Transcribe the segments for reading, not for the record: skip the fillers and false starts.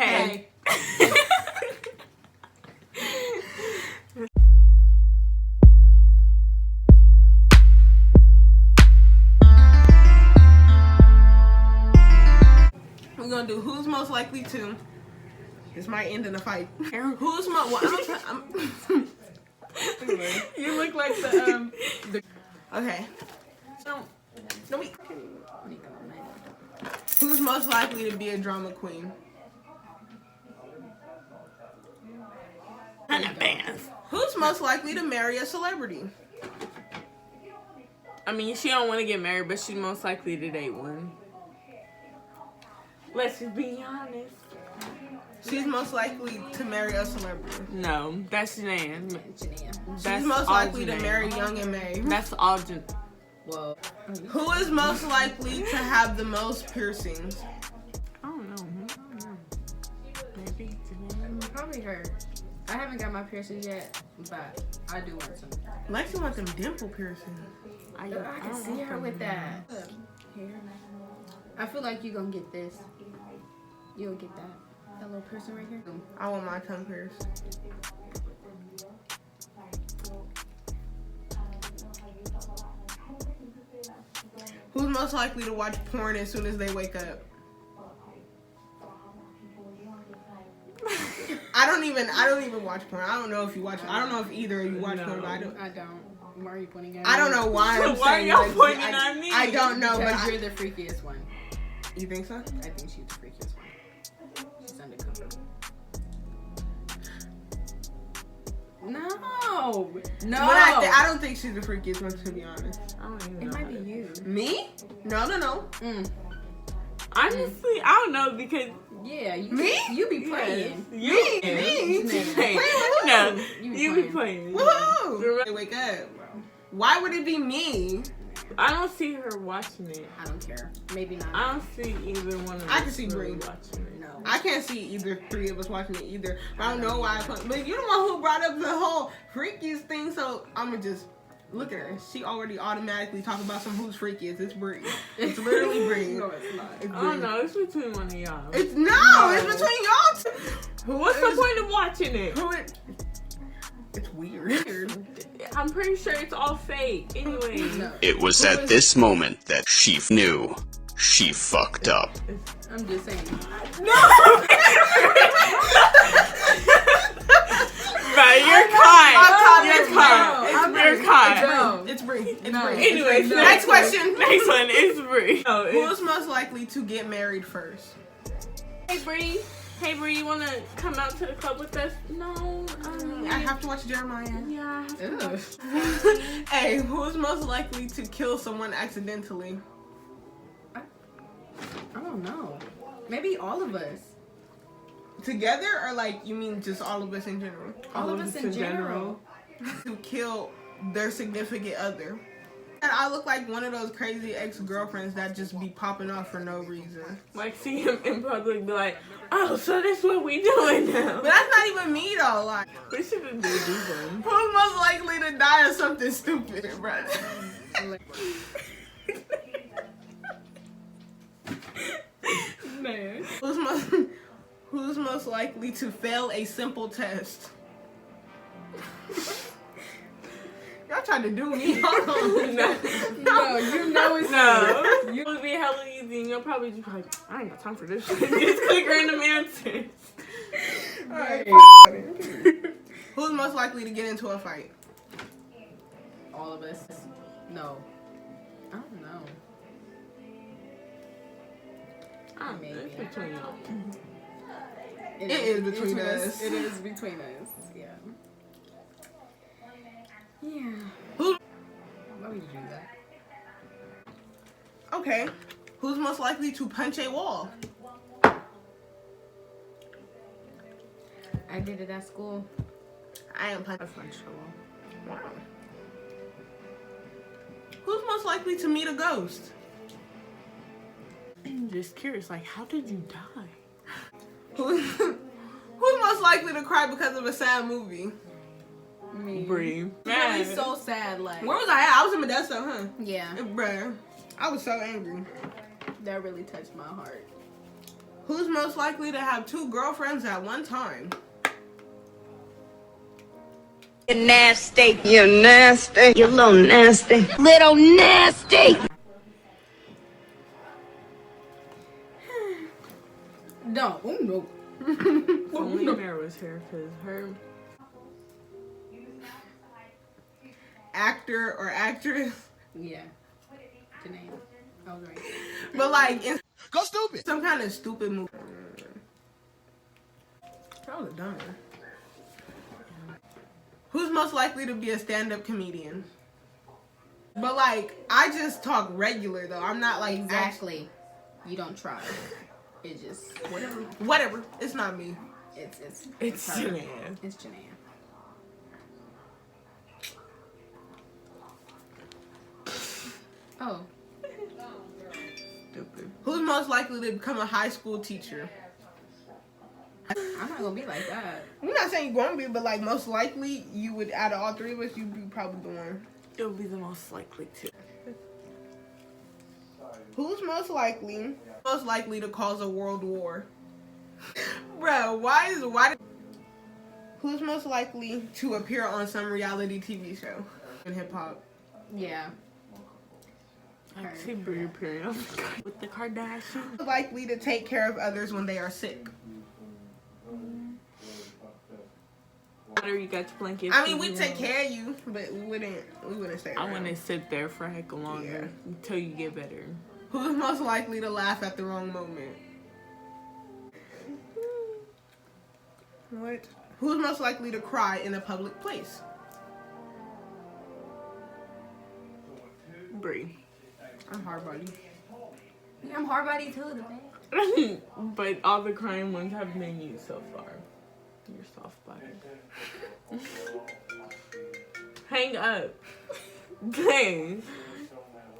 Hey. We're gonna do who's most likely to. This might end in a fight. Who's most? Well, You look like the okay. No, we. Who's most likely to be a drama queen? Hannah Bands. Who's most likely to marry a celebrity? I mean, she don't want to get married, but she's most likely to date one. Let's just be honest. She's most likely to marry a celebrity. No, that's Janae. She's most likely to marry Young and May. That's all Janae. Whoa. Who is most likely to have the most piercings? I don't know. Maybe Janae. Probably her. I haven't got my piercings yet, but I do want some. Lexi want them dimple piercings. I can see her with that. Here. I feel like you're gonna get this. You'll get that. That little person right here. I want my tongue pierced. Who's most likely to watch porn as soon as they wake up? I don't even watch porn. I don't know if you watch. I don't know if either of you watch porn, but I don't. Why are you pointing at me? I don't know why. So I'm why are saying y'all like, pointing at me? I don't know, Because but you're the freakiest one. you think so? I think she's the freakiest one. She's undercover. No. But I don't think she's the freakiest one, to be honest. I don't even It know. might be you. Me? No. Honestly, I don't know because Yeah, you. Me? You be playing. you Me? Janae. Who? No, You you be be playing. Woohoo! They wake up. Why would it be me? I don't see her watching it. I don't care. Maybe not. I don't see either one of us. I can see really Bree. watching it. No. I can't see either three of us watching it either. But I don't know why. But you're the one who brought up the whole freakiest thing, so I'm gonna just look at her. She already automatically talked about some who's freakiest. It's Bree. It's literally Bree. No, it's not. It's I don't Bree. know. It's between one of y'all. It's it's between y'all two. What's the point of watching it? It's weird. I'm pretty sure it's all fake. Anyway. No. It was at this moment that she knew she fucked up. I'm just saying. Right, you're caught. You're No, caught. You're caught. No. It's Bree. It's No. Bree. Anyways, No. Next question. Next one is Bree. No, Who's most likely to get married first? Hey Bree. Hey Bree, you wanna come out to the club with us? No. I have to watch Jeremiah. Yeah. I have to Ew. Hey, who's most likely to kill someone accidentally? I don't know. Maybe all of us. Together, or like you mean just all of us in general? All of us in general. To kill their significant other. And I look like one of those crazy ex-girlfriends that just be popping off for no reason. Like see him in public, be like, oh, so that's what we doing now. But that's not even me though. Like, We should have did these ones. who's most likely to die of something stupid, bro? Man. Who's most likely to fail a simple test? Y'all trying to do me. Hold on. No, you know it's No. You. It would be hella easy and you'll probably just be like, I ain't got time for this shit. Just click random answers. Alright. Who's most likely to get into a fight? All of us. No. I don't know. I don't know. It's between y'all. It is between us. It is between us. Yeah. Yeah. Who? Why would you do that? Okay. Who's most likely to punch a wall? I did it at school. I am punching. That's not trouble. Wow. Who's most likely to meet a ghost? I'm just curious, like, how did you die? Who's most likely to cry because of a sad movie? Me. Bree. Really so sad, like. Where was I at? I was in Modesto, huh? Yeah. Bruh. I was so angry. That really touched my heart. Who's most likely to have 2 girlfriends at one time? You're nasty. You're nasty. You're little nasty. Little nasty. No, oh no. If only Mary was here, because her... Actor or actress? Yeah. Janae. I was right. But like, in Go stupid. some kind of stupid movie. That was dumb. Who's most likely to be a stand-up comedian? But like, I just talk regular though. I'm not like Exactly. You don't try. It just whatever. Whatever. It's not me. It's It's her. Janae. It's Janae. Oh. Stupid. Who's most likely to become a high school teacher? I'm not gonna be like that. I'm not saying you're gonna be, but like most likely you would, out of all 3 of us, you'd be probably the one. It would be the most likely to. Who's most likely to cause a world war? Bro, why? Who's most likely to appear on some reality TV show in hip hop? Yeah. I see Brie appearing with the Kardashians. Who's likely to take care of others when they are sick? Water, you got your blankets. I mean, we take care of you, but we wouldn't stay I around. want to sit there for a heck of longer until you get better. Who's most likely to laugh at the wrong moment? What? Who's most likely to cry in a public place? Brie. I'm hard body. I'm hard body too, the bad. But all the crying ones have been you so far. You're soft body. Hang up. Dang.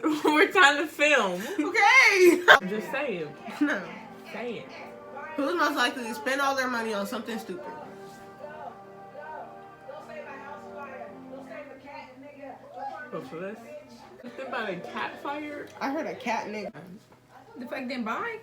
We're trying to film. Okay. Just say it. No. Say it. Who's most likely to spend all their money on something stupid? What's this? Something about a cat fire? I heard a cat nigga. The fact then bye.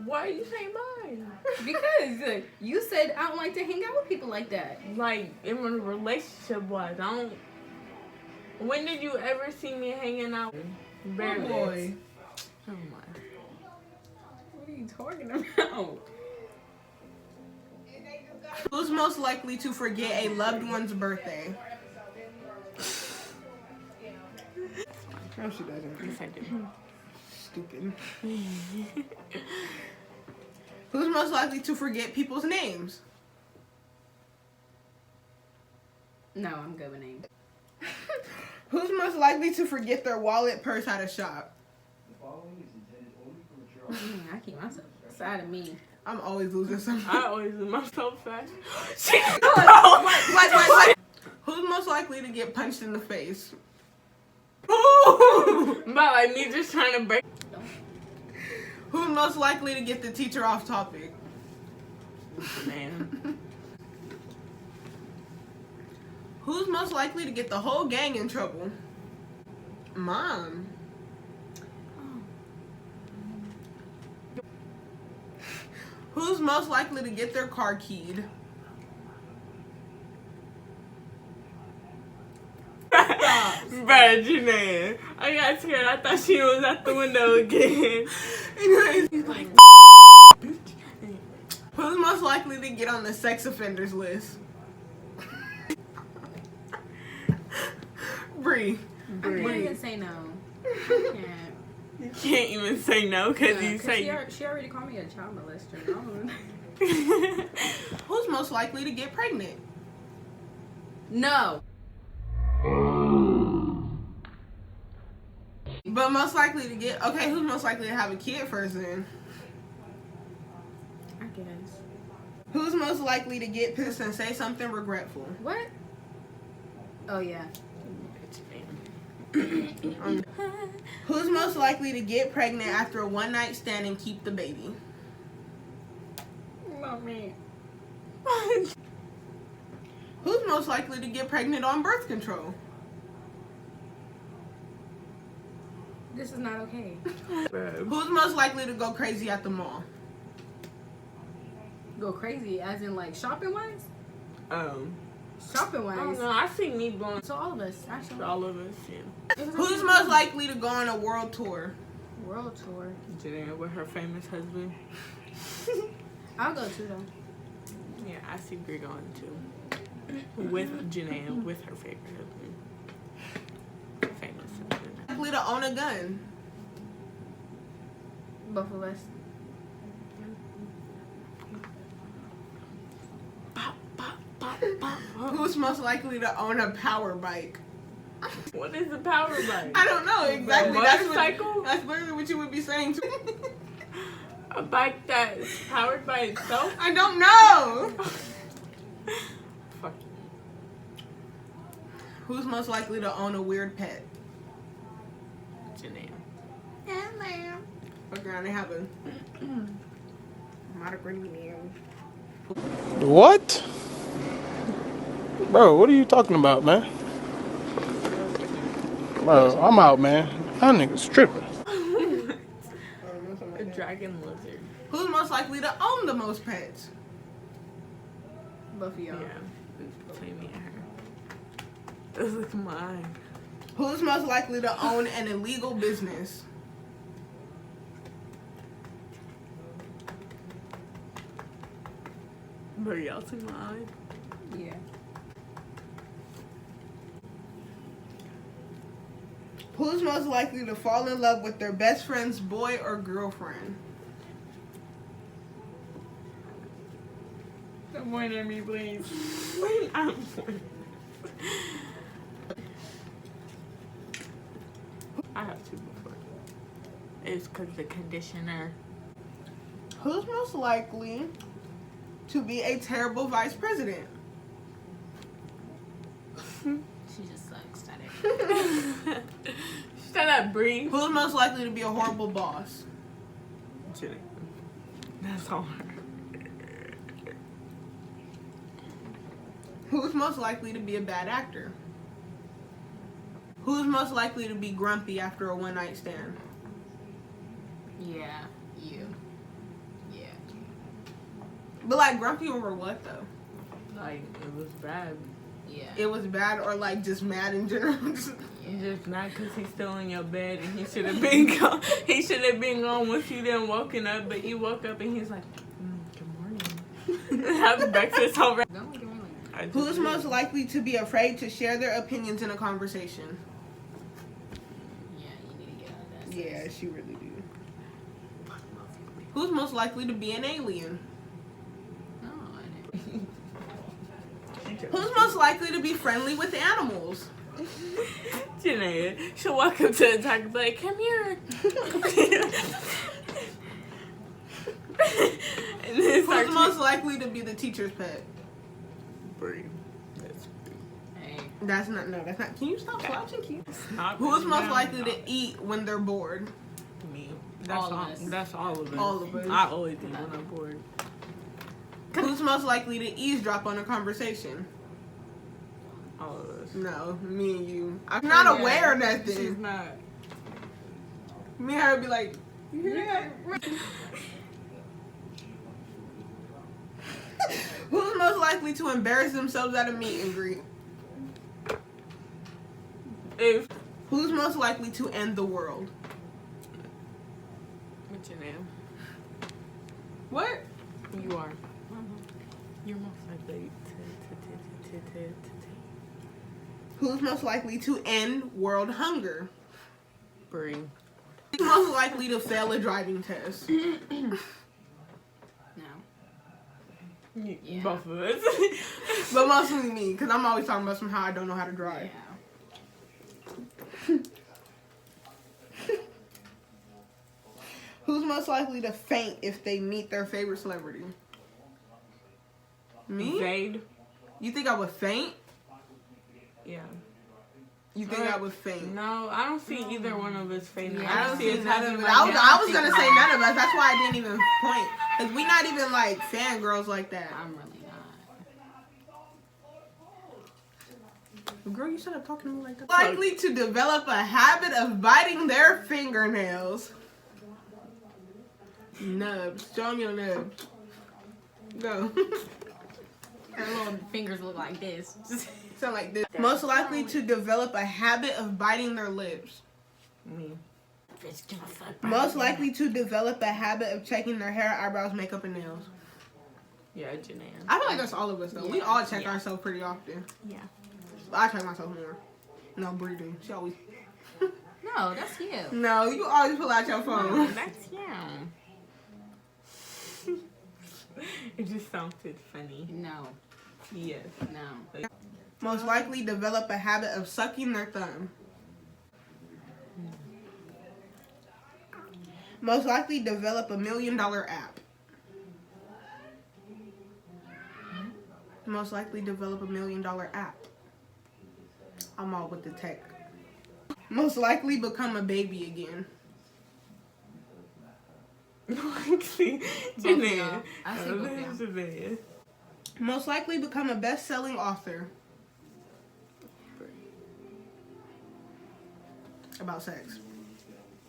Why are you saying mine? Because you said I don't like to hang out with people like that. Like, in a relationship wise, I don't. When did you ever see me hanging out? Barely. Boy. Oh my. What are you talking about? Who's most likely to forget a loved one's birthday? No, she doesn't. Yes, I do. Stupid. Who's most likely to forget people's names? No, I'm good with names. Who's most likely to forget their wallet, purse at a shop? I keep myself aside of me. I'm always losing something. I always do myself fast. What? Who's most likely to get punched in the face? But like me just trying to break. Who's most likely to get the teacher off topic? Man. Who's most likely to get the whole gang in trouble? Mom. Who's most likely to get their car keyed? Bruh, Janae. I got scared. I thought she was at the window again. Anyways, He's like, who's most likely to get on the sex offenders list? Bree. I can't even say no. I can't. you can't even say no because Yeah, you 'cause say. she already called me a child molester. I don't know. Who's most likely to get pregnant? No. But most likely to get, okay, who's most likely to have a kid first then? I guess. Who's most likely to get pissed and say something regretful? What? Oh yeah. Who's most likely to get pregnant after a one night stand and keep the baby? Not me. Who's most likely to get pregnant on birth control? This is not okay. Bruh. Who's most likely to go crazy at the mall? Go crazy, as in like shopping wise. Shopping I don't wise. know. I see me going So all of us, actually. all of us. Yeah. Who's most likely to go on a world tour? World tour. Janae with her famous husband. I'll go too though. Yeah, I see Brie going too. With Janae, with her favorite husband. Famous husband. Likely to own a gun? Both of us. Who's most likely to own a power bike? What is a power bike? I don't know exactly. A motorcycle? That's literally what you would be saying too. A bike that's powered by itself? I don't know. Fuck. Who's most likely to own a weird pet? Janae. Fuck around, they have a name. What? Bro, what are you talking about, man? Bro, I'm out, man. That nigga's tripping. A dragon lizard. Who's most likely to own the most pets? Both of y'all. Yeah. Between me and her. Look at my eye. Who's most likely to own an illegal business? But y'all see my eye? Yeah. Who's most likely to fall in love with their best friend's boy or girlfriend? Don't point at me, please. I'm pointing. I have two before. It's because the conditioner. Who's most likely to be a terrible vice president? She just sucks at it. Shut up, Bree. Who's most likely to be a horrible boss? Janae. That's all her. Who's most likely to be a bad actor? Who's most likely to be grumpy after a one-night stand? Yeah. You. Yeah. But like grumpy over what though? Like, it was bad. Yeah. It was bad or like just mad in general? You just mad because he's still in your bed and he should have been gone. He should have been gone once you done woken up, but you woke up and he's like, good morning. Have breakfast already. Don't look at me like that. Who's most likely to be afraid to share their opinions in a conversation? Yeah, you need to get out of that. Yeah, she really do. Who's most likely to be an alien? No, I didn't. Who's most likely to be friendly with animals? Janae, she'll walk up to the dog and be like, come here. And then start Who's most likely to be the teacher's pet? Bree. Hey. That's not. Can you stop slouching, Keith? Not Who's most down. likely to eat when they're bored? Me. That's All of us. That's all of us. All of us. I always eat when I'm bored. Who's most likely to eavesdrop on a conversation? All of us. No, me and you. I'm not aware of She's nothing. not. Me and her would be like, you hear that? Who's most likely to embarrass themselves at a meet and greet? If. Who's most likely to end the world? What's your name? What? You are. You're most likely to. Who's most likely to end world hunger? Bree. Who's most likely to fail a driving test? No. Yeah. Both of us. But mostly me, because I'm always talking about somehow I don't know how to drive. Yeah. Who's most likely to faint if they meet their favorite celebrity? Me? Jade. You think I would faint? Yeah. You think I would faint? No, I don't see either one of us fainting. I don't see us none having of it. like I was gonna say none of us. That's why I didn't even point. Cause we not even like fangirls like that. I'm really not. Girl, you should have talking to me like that. Likely to develop a habit of biting their fingernails. Nubs. Show me your nubs. Go. Her little fingers look like this. Sound like this. Most likely to develop a habit of biting their lips. Me. Most likely to develop a habit of checking their hair, eyebrows, makeup, and nails. Yeah, Janae. I feel like that's all of us though. We Yeah. all check ourselves pretty often. Yeah. I check myself more. No, Bree do. She always. No, that's you. No, you always pull out your phone. That's you. It just sounded funny. No, Yes. no. Most likely develop a habit of sucking their thumb. Most likely develop $1 million app. Most likely develop $1 million app. I'm all with the tech. Most likely become a baby again. Janae. Janae. I see both of Janae. Most likely become a best-selling author. About sex.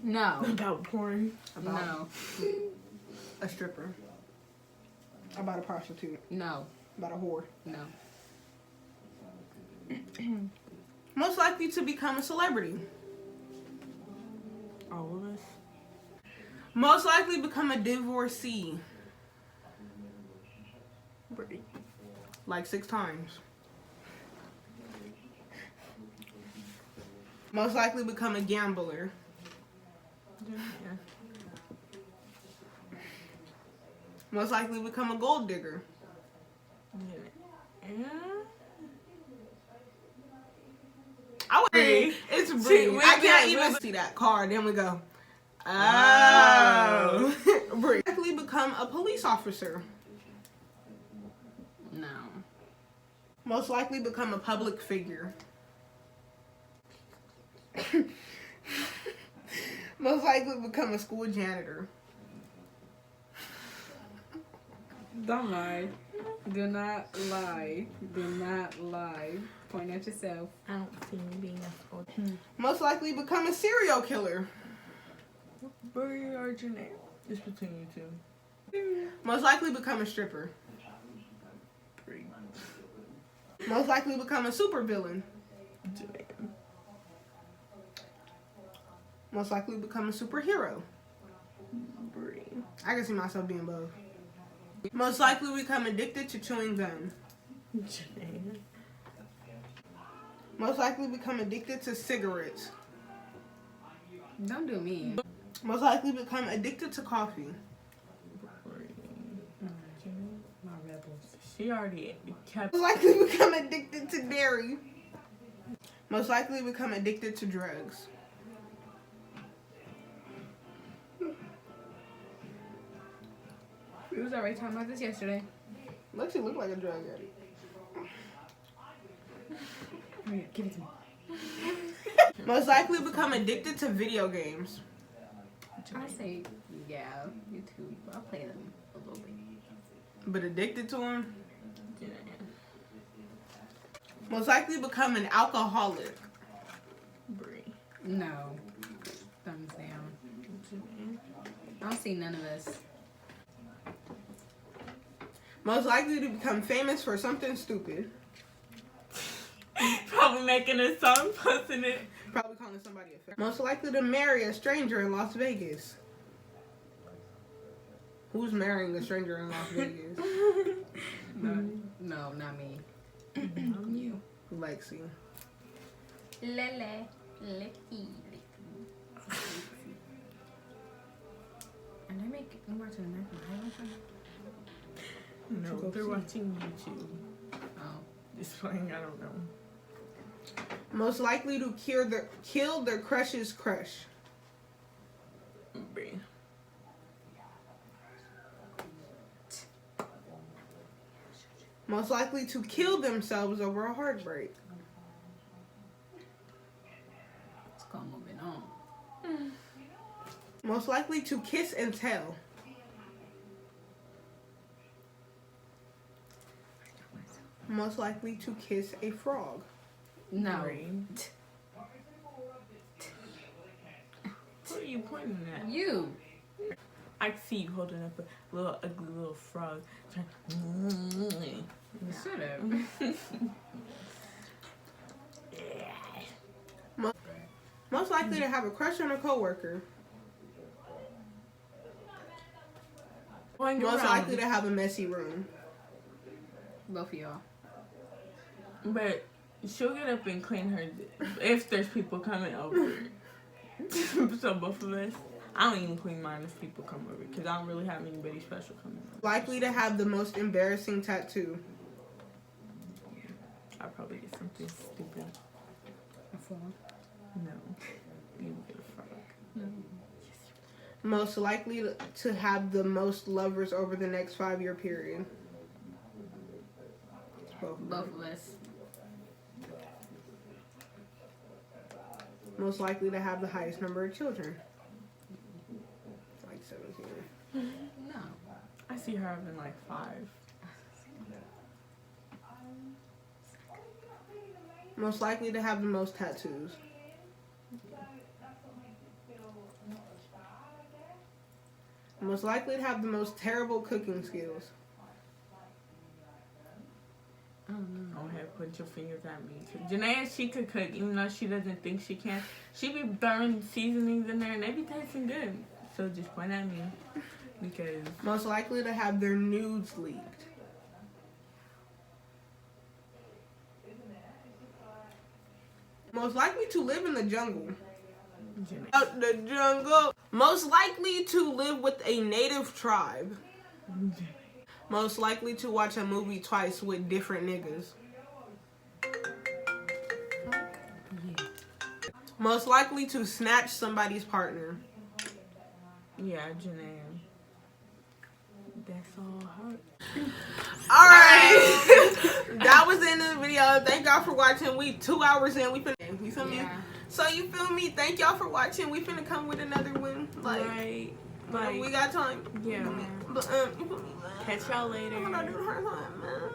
No. About porn. About No. a stripper. About a prostitute. No. About a whore. No. Most likely to become a celebrity. All of us. Most likely become a divorcee. Like 6 times. Most likely become a gambler. Yeah. Most likely become a gold digger. Yeah. I would Bree. It's See, Bree. we I can't can't even really- see that card. Then we go. Oh. Bree. Likely become a police officer. No. Most likely become a public figure. Most likely become a school janitor. Don't lie. Do not lie. Do not lie. Point at yourself. I don't see me being a school. Most likely become a serial killer. Bree or Janae? It's between you two. Most likely become a stripper. Bree. Most likely become a supervillain. Janae. Most likely become a superhero. Bree. I can see myself being both. Most likely become addicted to chewing gum. Janae. Most likely become addicted to cigarettes. Don't do me. Most likely become addicted to coffee. My rebels. She already kept. Most likely become addicted to dairy. Most likely become addicted to drugs. We was already talking about this yesterday. Lexi look like a drug addict. Here, give it to me. Most likely become addicted to video games. I say, yeah, YouTube. I'll play them a little bit. But addicted to them. Janae. Most likely become an alcoholic. Bree. No. Thumbs down. Janae. I don't see none of us. Most likely to become famous for something stupid. Probably making a song, posting it. Probably calling somebody a fat. Most likely to marry a stranger in Las Vegas. Who's marrying a stranger in Las Vegas? No, not me. You. Lexi. Lele. Licky. And I make watching American Idol. No, they're watching YouTube. Oh. It's playing, I don't know. Most likely to kill their crush's crush. Bree. Most likely to kill themselves over a heartbreak. Let's go moving on. Most likely to kiss and tell. Most likely to kiss a frog. No. Bree. What are you pointing at? You. I see you holding up a little ugly little frog. Shut up. Most likely to have a crush on a coworker. Most likely to have a messy room. Both of y'all. But she'll get up and clean her if there's people coming over. So both of us. I don't even clean mine if people come over because I don't really have anybody special coming over. Likely to have the most embarrassing tattoo. I'll probably get something stupid. A phone. No. You would get a frog. Most likely to have the most lovers over the next 5-year period. Both of us. Most likely to have the highest number of children. Like 17. No. I see her having like 5. Most likely to have the most tattoos. Most likely to have the most terrible cooking skills. I don't know. Go ahead, put your fingers at me. Janae, she could cook, even though she doesn't think she can. She be throwing seasonings in there and they be tasting good. So just point at me. Because Most likely to have their nudes leaked. Most likely to live in the jungle. Janae. Out the jungle. Most likely to live with a native tribe. Most likely to watch a movie twice with different niggas. Most likely to snatch somebody's partner. Yeah, Janae. That's all hard. Alright. That was the end of the video. Thank y'all for watching. We 2 hours in. You feel me? Yeah. So you feel me? Thank y'all for watching. We finna come with another one. Like, Right. we got time. Yeah. But you feel me? Catch y'all later. I'm gonna do the hard time, man.